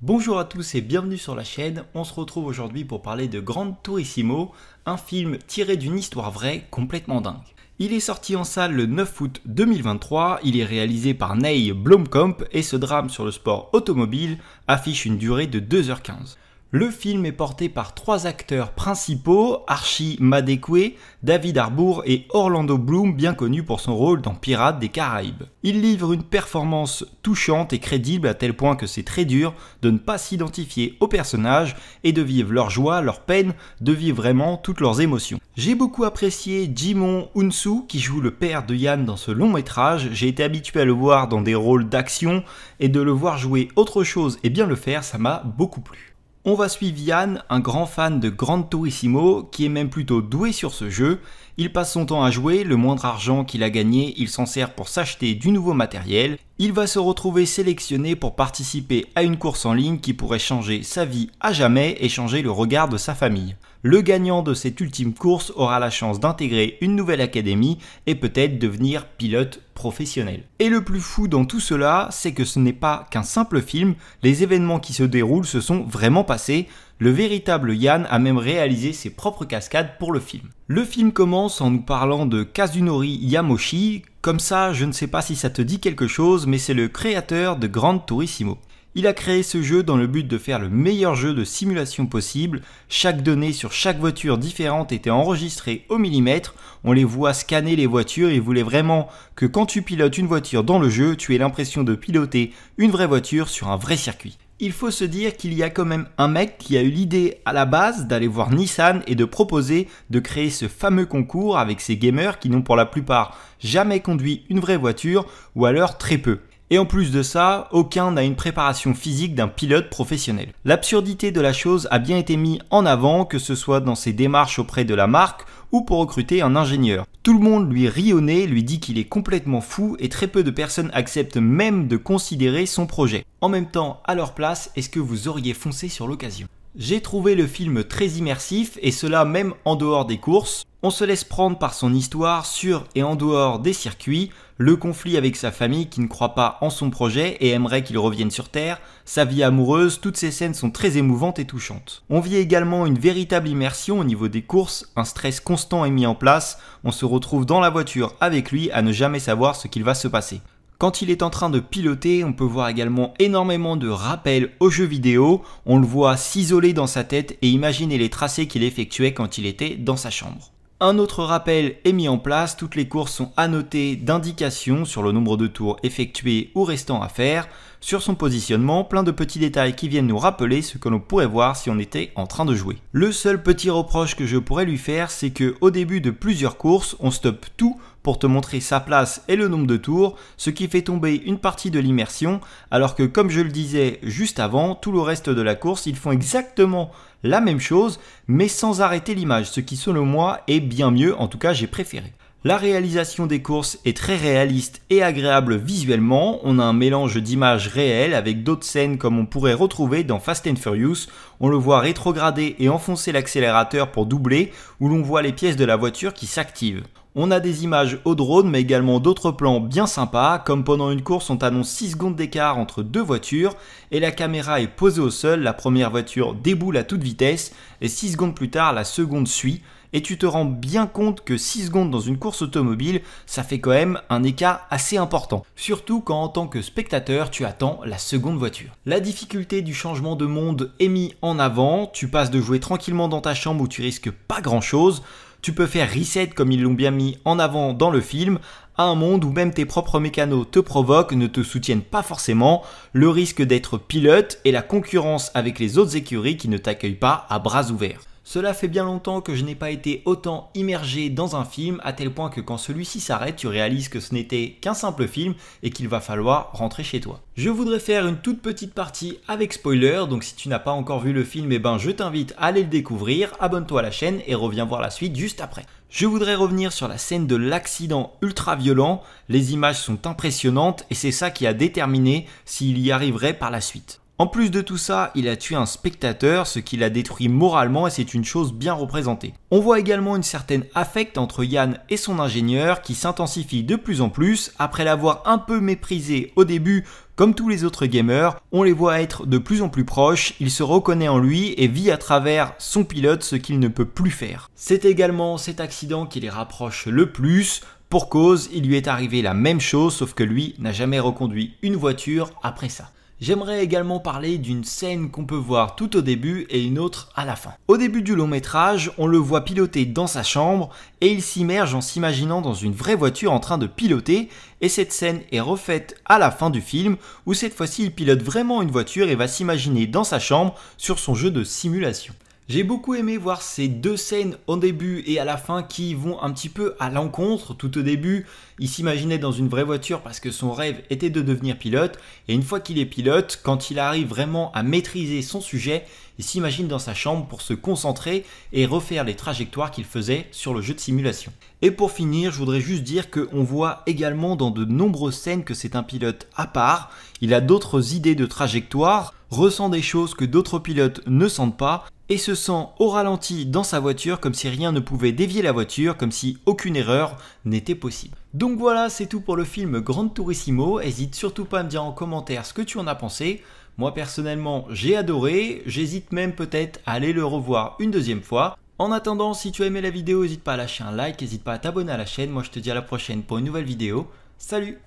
Bonjour à tous et bienvenue sur la chaîne, on se retrouve aujourd'hui pour parler de Gran Turismo, un film tiré d'une histoire vraie complètement dingue. Il est sorti en salle le 9 août 2023, il est réalisé par Neil Blomkamp et ce drame sur le sport automobile affiche une durée de 2h15. Le film est porté par trois acteurs principaux, Archie Madekwe, David Harbour et Orlando Bloom, bien connu pour son rôle dans Pirates des Caraïbes. Ils livrent une performance touchante et crédible à tel point que c'est très dur de ne pas s'identifier aux personnages et de vivre leur joie, leur peine, de vivre vraiment toutes leurs émotions. J'ai beaucoup apprécié Djimon Hounsou qui joue le père de Yann dans ce long métrage, j'ai été habitué à le voir dans des rôles d'action et de le voir jouer autre chose et bien le faire, ça m'a beaucoup plu. On va suivre Yann, un grand fan de Gran Turismo, qui est même plutôt doué sur ce jeu. Il passe son temps à jouer, le moindre argent qu'il a gagné, il s'en sert pour s'acheter du nouveau matériel. Il va se retrouver sélectionné pour participer à une course en ligne qui pourrait changer sa vie à jamais et changer le regard de sa famille. Le gagnant de cette ultime course aura la chance d'intégrer une nouvelle académie et peut-être devenir pilote professionnel. Et le plus fou dans tout cela, c'est que ce n'est pas qu'un simple film, les événements qui se déroulent se sont vraiment passés. Le véritable Yann a même réalisé ses propres cascades pour le film. Le film commence en nous parlant de Kazunori Yamoshi, comme ça je ne sais pas si ça te dit quelque chose, mais c'est le créateur de Gran Turismo. Il a créé ce jeu dans le but de faire le meilleur jeu de simulation possible. Chaque donnée sur chaque voiture différente était enregistrée au millimètre. On les voit scanner les voitures. Il voulait vraiment que quand tu pilotes une voiture dans le jeu, tu aies l'impression de piloter une vraie voiture sur un vrai circuit. Il faut se dire qu'il y a quand même un mec qui a eu l'idée à la base d'aller voir Nissan et de proposer de créer ce fameux concours avec ces gamers qui n'ont pour la plupart jamais conduit une vraie voiture ou alors très peu. Et en plus de ça, aucun n'a une préparation physique d'un pilote professionnel. L'absurdité de la chose a bien été mise en avant, que ce soit dans ses démarches auprès de la marque ou pour recruter un ingénieur. Tout le monde lui rit au nez, lui dit qu'il est complètement fou et très peu de personnes acceptent même de considérer son projet. En même temps, à leur place, est-ce que vous auriez foncé sur l'occasion ? J'ai trouvé le film très immersif et cela même en dehors des courses. On se laisse prendre par son histoire sur et en dehors des circuits, le conflit avec sa famille qui ne croit pas en son projet et aimerait qu'il revienne sur Terre, sa vie amoureuse, toutes ces scènes sont très émouvantes et touchantes. On vit également une véritable immersion au niveau des courses, un stress constant est mis en place, on se retrouve dans la voiture avec lui à ne jamais savoir ce qu'il va se passer. Quand il est en train de piloter, on peut voir également énormément de rappels aux jeux vidéo, on le voit s'isoler dans sa tête et imaginer les tracés qu'il effectuait quand il était dans sa chambre. Un autre rappel est mis en place, toutes les courses sont annotées d'indications sur le nombre de tours effectués ou restant à faire, sur son positionnement, plein de petits détails qui viennent nous rappeler ce que l'on pourrait voir si on était en train de jouer. Le seul petit reproche que je pourrais lui faire, c'est que au début de plusieurs courses, on stoppe tout pour te montrer sa place et le nombre de tours, ce qui fait tomber une partie de l'immersion, alors que comme je le disais juste avant, tout le reste de la course, ils font exactement la même chose, mais sans arrêter l'image, ce qui selon moi est bien mieux, en tout cas j'ai préféré. La réalisation des courses est très réaliste et agréable visuellement, on a un mélange d'images réelles avec d'autres scènes comme on pourrait retrouver dans Fast and Furious, on le voit rétrograder et enfoncer l'accélérateur pour doubler, où l'on voit les pièces de la voiture qui s'activent. On a des images au drone mais également d'autres plans bien sympas, comme pendant une course on t'annonce 6 secondes d'écart entre deux voitures et la caméra est posée au sol, la première voiture déboule à toute vitesse et 6 secondes plus tard la seconde suit. Et tu te rends bien compte que 6 secondes dans une course automobile, ça fait quand même un écart assez important. Surtout quand en tant que spectateur, tu attends la seconde voiture. La difficulté du changement de monde est mise en avant, tu passes de jouer tranquillement dans ta chambre où tu risques pas grand chose, tu peux faire reset comme ils l'ont bien mis en avant dans le film, à un monde où même tes propres mécanos te provoquent, ne te soutiennent pas forcément, le risque d'être pilote et la concurrence avec les autres écuries qui ne t'accueillent pas à bras ouverts. Cela fait bien longtemps que je n'ai pas été autant immergé dans un film, à tel point que quand celui-ci s'arrête, tu réalises que ce n'était qu'un simple film et qu'il va falloir rentrer chez toi. Je voudrais faire une toute petite partie avec spoiler, donc si tu n'as pas encore vu le film, je t'invite à aller le découvrir, abonne-toi à la chaîne et reviens voir la suite juste après. Je voudrais revenir sur la scène de l'accident ultra violent, les images sont impressionnantes et c'est ça qui a déterminé s'il y arriverait par la suite. En plus de tout ça, il a tué un spectateur, ce qui l'a détruit moralement et c'est une chose bien représentée. On voit également une certaine affect entre Yann et son ingénieur qui s'intensifie de plus en plus. Après l'avoir un peu méprisé au début, comme tous les autres gamers, on les voit être de plus en plus proches, il se reconnaît en lui et vit à travers son pilote ce qu'il ne peut plus faire. C'est également cet accident qui les rapproche le plus. Pour cause, il lui est arrivé la même chose sauf que lui n'a jamais reconduit une voiture après ça. J'aimerais également parler d'une scène qu'on peut voir tout au début et une autre à la fin. Au début du long métrage, on le voit piloter dans sa chambre et il s'immerge en s'imaginant dans une vraie voiture en train de piloter et cette scène est refaite à la fin du film où cette fois-ci il pilote vraiment une voiture et va s'imaginer dans sa chambre sur son jeu de simulation. J'ai beaucoup aimé voir ces deux scènes au début et à la fin qui vont un petit peu à l'encontre. Tout au début, il s'imaginait dans une vraie voiture parce que son rêve était de devenir pilote. Et une fois qu'il est pilote, quand il arrive vraiment à maîtriser son sujet, il s'imagine dans sa chambre pour se concentrer et refaire les trajectoires qu'il faisait sur le jeu de simulation. Et pour finir, je voudrais juste dire qu'on voit également dans de nombreuses scènes que c'est un pilote à part. Il a d'autres idées de trajectoire, ressent des choses que d'autres pilotes ne sentent pas et se sent au ralenti dans sa voiture comme si rien ne pouvait dévier la voiture, comme si aucune erreur n'était possible. Donc voilà, c'est tout pour le film Gran Turismo. N'hésite surtout pas à me dire en commentaire ce que tu en as pensé. Moi personnellement, j'ai adoré, j'hésite même peut-être à aller le revoir une deuxième fois. En attendant, si tu as aimé la vidéo, n'hésite pas à lâcher un like, n'hésite pas à t'abonner à la chaîne. Moi je te dis à la prochaine pour une nouvelle vidéo. Salut!